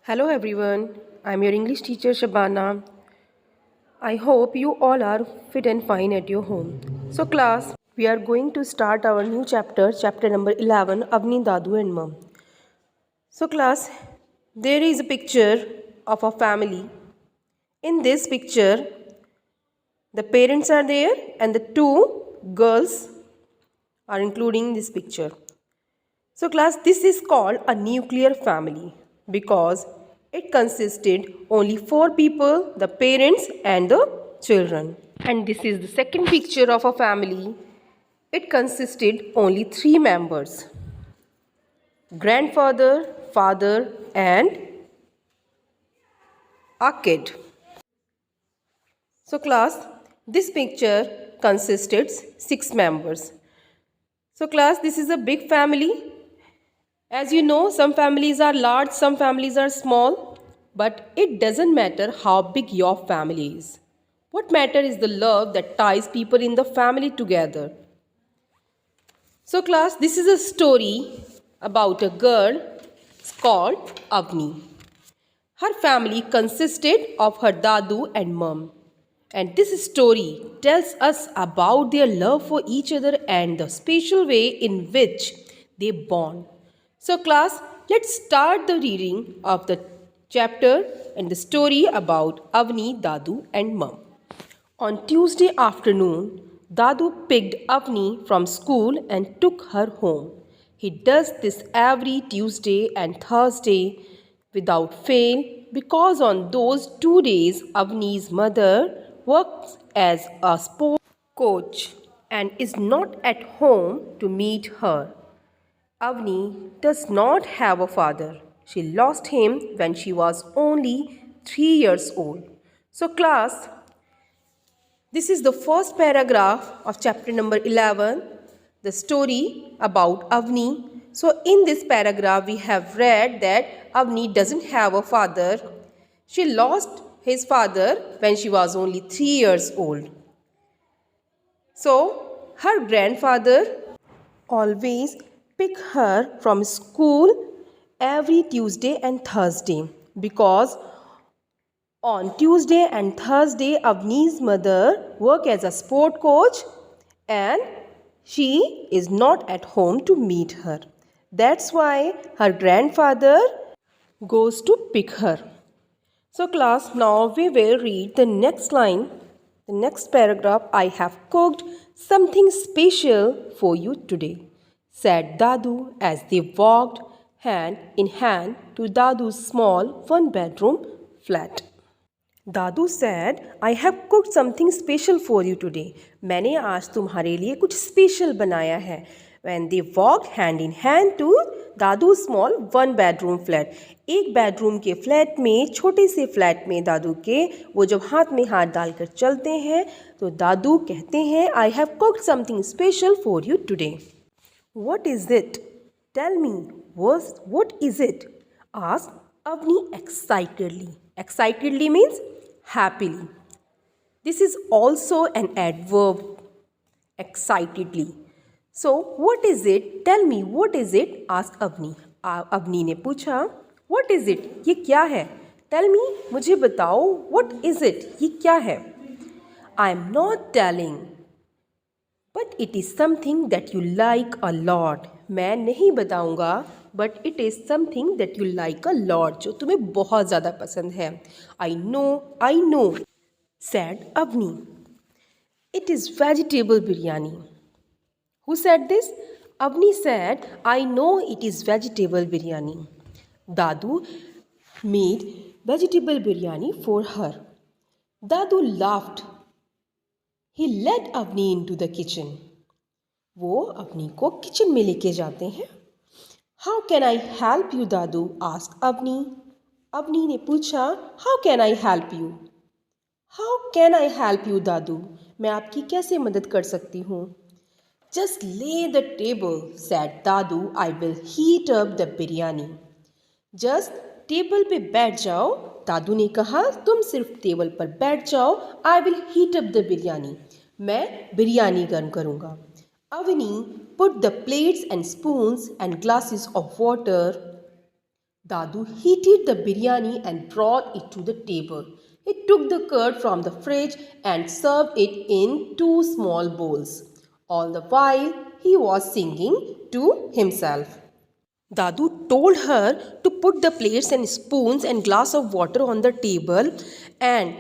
Hello everyone, I'm your English teacher Shabana. I hope you all are fit and fine at your home. So class, we are going to start our new chapter number 11, Avni Dadu and Mum. So class, there is a picture of a family. In this picture, the parents are there and the two girls are including this picture. So class, this is called a nuclear family because it consisted only four people, the parents and the children. And this is the second picture of a family. It consisted only three members, grandfather, father and a kid. So class, this picture consisted six members. So class, this is a big family. As you know, some families are large, some families are small, but it doesn't matter how big your family is. What matters is the love that ties people in the family together. So class, this is a story about a girl called Avni. Her family consisted of her dadu and mum. And this story tells us about their love for each other and the special way in which they bond. So class, let's start the reading of the chapter and the story about Avni, Dadu and Mum. On Tuesday afternoon, Dadu picked Avni from school and took her home. He does this every Tuesday and Thursday without fail because on those 2 days Avni's mother works as a sport coach and is not at home to meet her. Avni does not have a father. She lost him when she was only 3 years old. So class, this is the first paragraph of chapter number 11, the story about Avni. So in this paragraph, we have read that Avni doesn't have a father. She lost his father when she was only 3 years old. So her grandfather always pick her from school every Tuesday and Thursday because on Tuesday and Thursday, Avni's mother works as a sport coach and she is not at home to meet her. That's why her grandfather goes to pick her. So class, now we will read the next line, the next paragraph. I have cooked something special for you today, said Dadu as they walked hand in hand to Dadu's small one-bedroom flat. Dadu said, I have cooked something special for you today. मैंने आज तुम्हारे लिए कुछ special बनाया है. When they walked hand in hand to Dadu small one bedroom flat. एक bedroom के flat में, छोटे से फ्लैट में दादू के वो जब हाथ में हाथ डालकर चलते हैं तो दादू कहते हैं I have cooked something special for you today. What is it? Tell me. What is it? Asked Avni excitedly. Excitedly means happily. This is also an adverb, excitedly. So, what is it? Tell me, what is it? Asked Avni. Avni ने पूछा, what is it? ये क्या है? Tell me, मुझे बताओ, what is it? ये क्या है? I am not telling, but it is something that you like a lot. मैं नहीं बताऊंगा, but it is something that you like a lot, जो तुम्हें बहुत ज़्यादा पसंद है. I know, said Avni. It is vegetable biryani. Who said this? Avni said, I know it is vegetable biryani. Dadu made vegetable biryani for her. Dadu laughed. He led Avni into the kitchen. वो अवनी को kitchen में लेके जाते हैं. How can I help you, Dadu? asked Avni. Avni ने पूछा, How can I help you? How can I help you, Dadu? मैं आपकी कैसे मदद कर सकती हूँ? Just lay the table, said Dadu. I will heat up the biryani. Just table पे बैठ जाओ, दादू ने कहा. तुम सिर्फ टेबल पर बैठ जाओ. I will heat up the biryani. मैं बिरयानी गर्म करूँगा. Avni put the plates and spoons and glasses of water Dadu heated the biryani and brought it to the table. He took the curd from the fridge and served it in two small bowls. All the while, he was singing to himself. Dadu told her to put the plates and spoons and glass of water on the table, and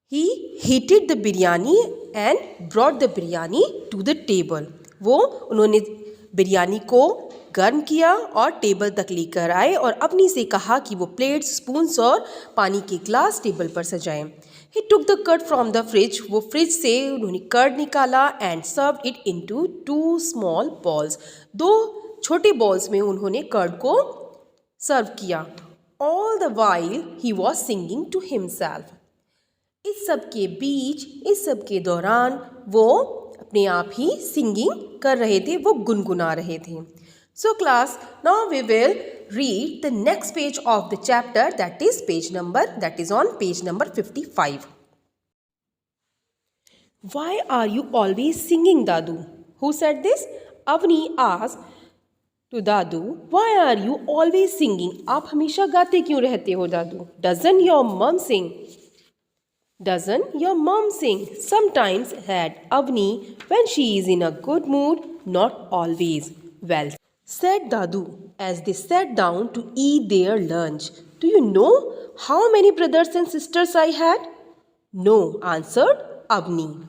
he heated the biryani and brought the biryani to the table. वो उन्होंने बिरयानी को गर्म किया और table तक लेकर आए और अपनी से कहा कि वो प्लेट्स, स्पून्स और पानी के ग्लास टेबल पर सजाएं. He took the curd from the fridge. वो फ्रिज से उन्होंने कर्ड निकाला and served it into two small balls. दो छोटे बॉल्स में उन्होंने कर्ड को सर्व किया. All the while he was singing to himself. इस सब के बीच, इस सब के दौरान वो अपने आप ही सिंगिंग कर रहे थे, वो गुनगुना रहे थे. So class, now we will read the next page of the chapter, that is on page number 55. Why are you always singing, Dadu? Who said this? Avni asked to Dadu, why are you always singing? आप हमेशा गाते क्यों रहते हो दादू? Doesn't your mom sing? Doesn't your mom sing? Sometimes, said Avni, when she is in a good mood, not always. Well, said Dadu, as they sat down to eat their lunch. Do you know how many brothers and sisters I had? No, answered Avni.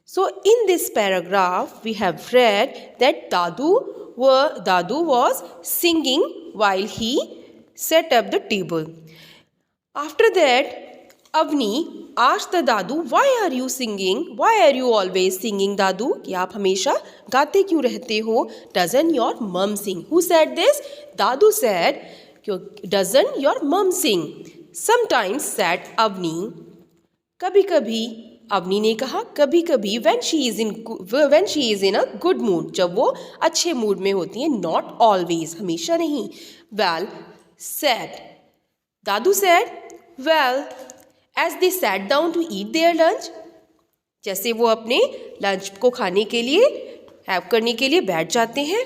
So, in this paragraph, we have read that Dadu was singing while he set up the table. After that, Avni asked the Dadu, why are you singing? Why are you always singing, Dadu? कि आप हमेशा गाते क्यों रहते हो? Doesn't your mom sing? Who said this? Dadu said, doesn't your mom sing? Sometimes, said Avni. कभी कभी अवनी ने कहा, कभी कभी when she is in a good mood, जब वो अच्छे मूड में होती हैं. Not always, हमेशा नहीं. Well, said Dadu said, well, as they sat down to eat their lunch, जैसे वो अपने लंच को खाने के लिए हैव करने के लिए बैठ जाते हैं,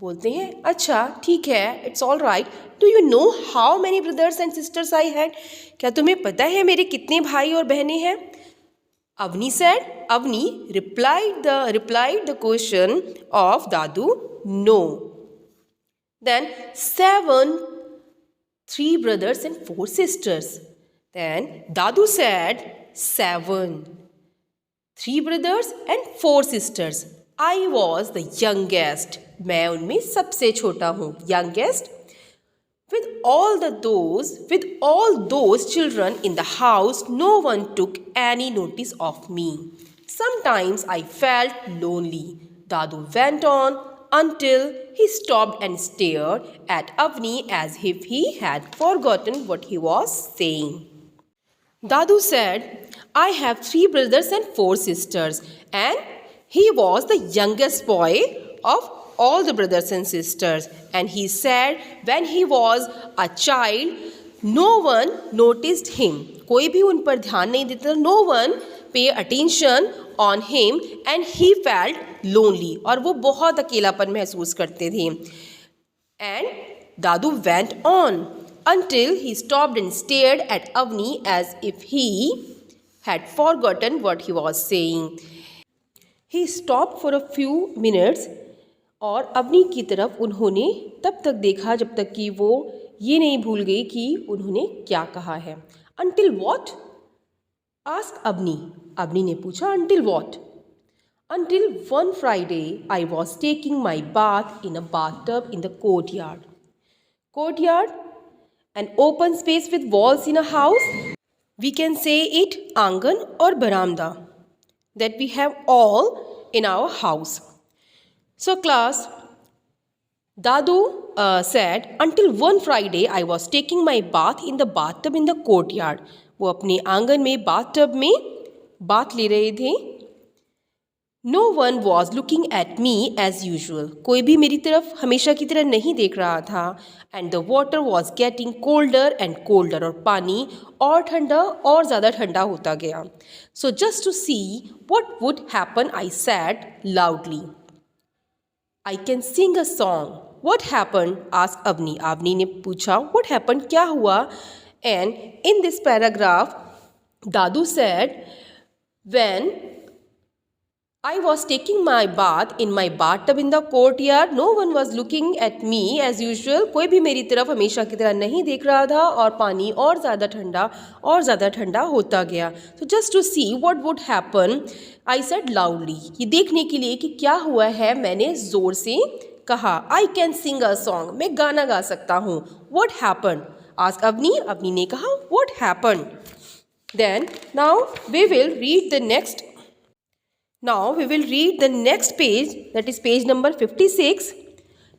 बोलते हैं, अच्छा ठीक है, it's all right. Do you know how many brothers and sisters I had? क्या तुम्हें पता है मेरे कितने भाई और बहनें हैं? Avni said, Avni replied the question of Dadu, no. Then 7, 3 brothers and 4 sisters. Then Dadu said, 7, 3 brothers and 4 sisters. I was the youngest. मैं उनमें सबसे छोटा हूँ, youngest. With all those children in the house, no one took any notice of me. Sometimes I felt lonely. Dadu went on until he stopped and stared at Avni as if he had forgotten what he was saying. Dadu said, I have 3 brothers and 4 sisters, and he was the youngest boy of all the brothers and sisters. And he said, when he was a child, no one noticed him. कोई भी उन पर ध्यान नहीं देता. No one pay attention on him, and he felt lonely. और वो बहुत अकेलापन महसूस करते थे. And Dadu went on until he stopped and stared at Avni as if he had forgotten what he was saying. He stopped for a few minutes. और अवनी की तरफ उन्होंने तब तक देखा जब तक कि वो ये नहीं भूल गई कि उन्होंने क्या कहा है. Until what? asked Avni. Avani ने पूछा, until what? Until one Friday I was taking my bath in a bathtub in the courtyard. Courtyard, an open space with walls in a house. We can say it angan or baramda, that we have all in our house. So class, Dadu said, until one Friday I was taking my bath in the bathtub in the courtyard. वो अपने आंगन में bathtub में bath ले रहे थे. No one was looking at me as usual. कोई भी मेरी तरफ हमेशा की तरह नहीं देख रहा था. And the water was getting colder and colder. और पानी और ठंडा और ज़्यादा ठंडा होता गया. So just to see what would happen, I said loudly, I can sing a song. What happened? asked Avni. Avni ने पूछा, what happened? क्या हुआ? And in this paragraph, Dadu said, when I was taking my bath in my bathtub in the courtyard, no one was looking at me as usual. कोई भी मेरी तरफ हमेशा की तरह नहीं देख रहा था और पानी और ज़्यादा ठंडा होता गया. So just to see what would happen, I said loudly. ये देखने के लिए कि क्या हुआ है, मैंने ज़ोर से कहा. I can sing a song. मैं गाना गा सकता हूँ. What happened? asked Avni. Avni ने कहा, what happened? Then now we will read the next. Now we will read the next page, that is page number 56.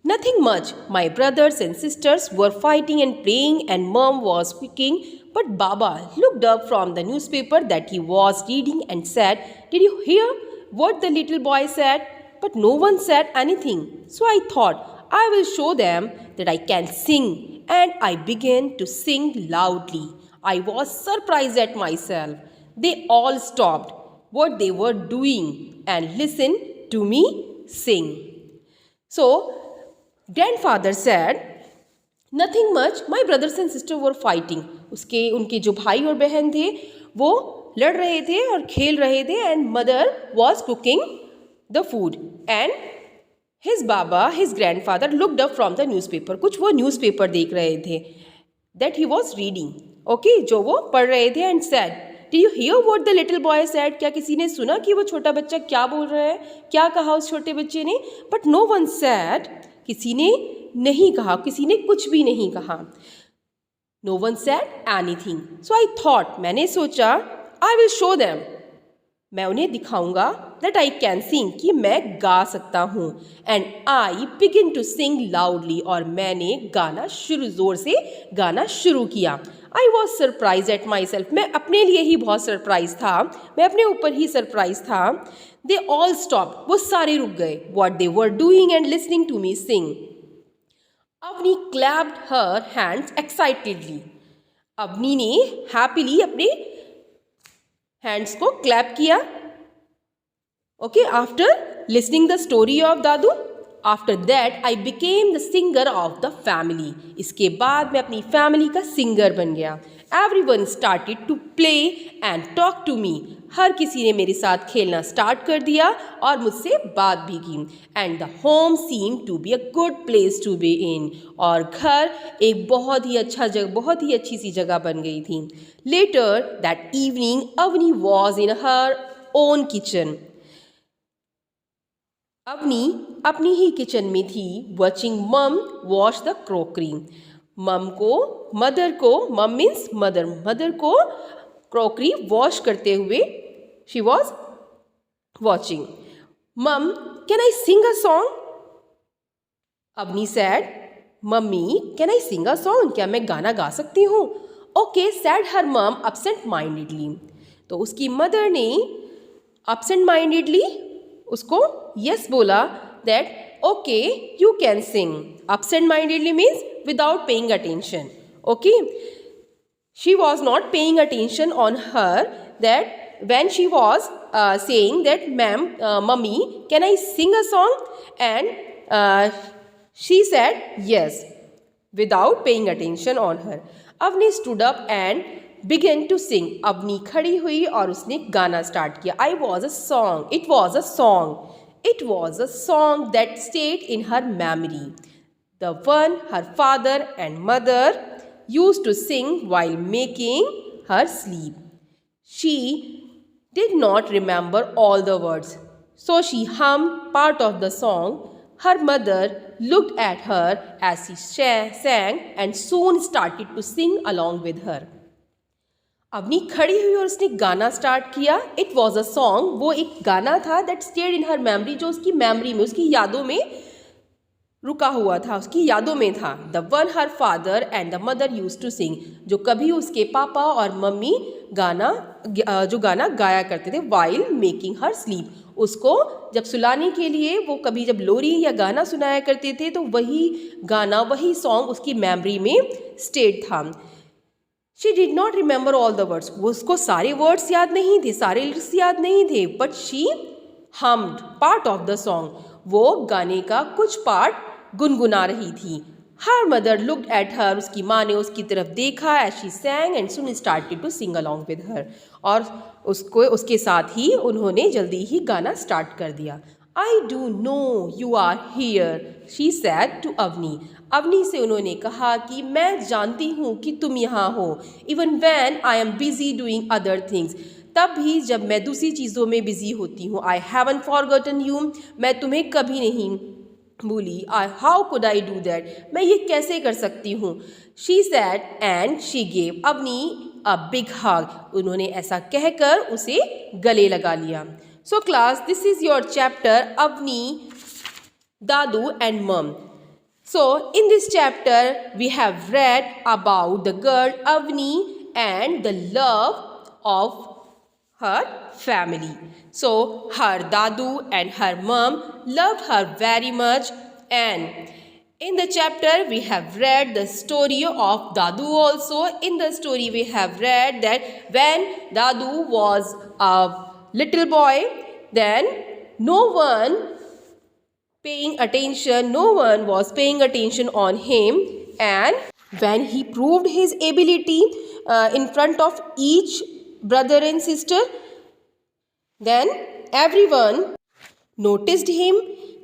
Nothing much. My brothers and sisters were fighting and playing and mom was cooking. But Baba looked up from the newspaper that he was reading and said, did you hear what the little boy said? But no one said anything. So I thought, I will show them that I can sing. And I began to sing loudly. I was surprised at myself. They all stopped what they were doing and listened to me sing. So, grandfather said, nothing much, my brothers and sisters were fighting. उनके जो भाई और बहन थे वो लड़ रहे थे और खेल रहे थे and mother was cooking the food and his baba, his grandfather looked up from the newspaper. कुछ वो newspaper देख रहे थे that he was reading. Okay, जो वो पढ़ रहे थे and said, Did you hear what the little boy said? क्या किसी ने सुना कि वो छोटा बच्चा क्या बोल रहा है? क्या कहा उस छोटे बच्चे ने? But no one said. किसी ने नहीं कहा, किसी ने कुछ भी नहीं कहा. No one said anything. So I thought, मैंने सोचा, I will show them. मैं उन्हें दिखाऊंगा that I can sing, कि मैं गा सकता हूँ. And I begin to sing loudly. और मैंने गाना ज़ोर से गाना शुरू किया. I was surprised at myself. मैं अपने लिए ही बहुत सरप्राइज था. मैं अपने ऊपर ही सरप्राइज था. They all stopped. वो सारे रुक गए. What they were doing and listening to me sing. Avni clapped her hands excitedly. Avni ने happily अपने hands को clap किया. Okay, after listening the story of Dadu. After that, I became the singer of the family. इसके बाद मैं अपनी family का singer बन गया. Everyone started to play and talk to me. हर किसी ने मेरे साथ खेलना start कर दिया और मुझसे बात भी की. And the home seemed to be a good place to be in. और घर एक बहुत ही अच्छी सी जगह बन गई थी. Later that evening, Avni was in her own kitchen. Avani अपनी ही किचन में थी. Watching mum wash the crockery. Mum means mother को क्रॉकरी वॉश करते हुए she was watching. Mum, can I sing a song? Avni said, mummy can I sing a song? क्या मैं गाना गा सकती हूँ? ओके, सैड हर मम एब्सेंट माइंडेडली. तो उसकी मदर ने एब्सेंट माइंडेडली उसको यस बोला that okay, you can sing. Absent mindedly means without paying attention. Okay, she was not paying attention on her that when she was saying that mummy, can I sing a song? And she said yes without paying attention on her. Avni stood up and began to sing. Avni खड़ी हुई और उसने गाना start किया. It was a song that stayed in her memory. The one her father and mother used to sing while making her sleep. She did not remember all the words, so she hummed part of the song. Her mother looked at her as she sang and soon started to sing along with her. Avani खड़ी हुई और उसने गाना start किया. It was a song, वो एक गाना था that stayed in her memory, जो उसकी मेमरी में, उसकी यादों में रुका हुआ था, उसकी यादों में था. The one her father and the mother used to sing, जो कभी उसके पापा और मम्मी जो गाना गाया करते थे वाइल मेकिंग हर स्लीप. उसको जब सुलाने के लिए वो कभी जब लोरी या गाना सुनाया करते थे तो वही गाना, वही सॉन्ग उसकी मेमरी में स्टेड था. She did not remember all the words. उसको सारे वर्ड्स याद नहीं थे, सारे लिरिक्स याद नहीं थे. But she hummed part of the song. वो गाने का कुछ पार्ट गुनगुना रही थी। Her mother looked at her, उसकी माँ ने उसकी तरफ देखा as she sang and soon started to sing along with her, और उसके साथ ही उन्होंने जल्दी ही गाना स्टार्ट कर दिया। I do know you are here, she said to Avani. Avani से उन्होंने कहा कि मैं जानती हूँ कि तुम यहाँ हो, even when I am busy doing other things, तब भी जब मैं दूसरी चीज़ों में बिजी होती हूँ। I haven't forgotten you, मैं तुम्हें कभी नहीं भूली। How could I do that, मैं ये कैसे कर सकती हूँ। She said and she gave Avani a big hug, उन्होंने ऐसा कहकर उसे गले लगा लिया। So class, this is your chapter Avni, Dadu and Mum. So in this chapter we have read about the girl Avni and the love of her family. So her Dadu and her mum loved her very much, and in the chapter we have read the story of Dadu also. In the story we have read that when Dadu was a little boy, then no one was paying attention on him, and when he proved his ability in front of each brother and sister, then everyone noticed him,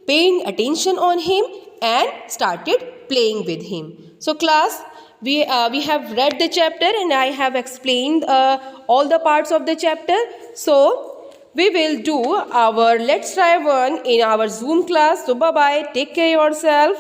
paying attention on him, and started playing with him. So class, we have read the chapter and I have explained all the parts of the chapter. So we will do our Let's Try One in our Zoom class. So bye bye, take care yourself.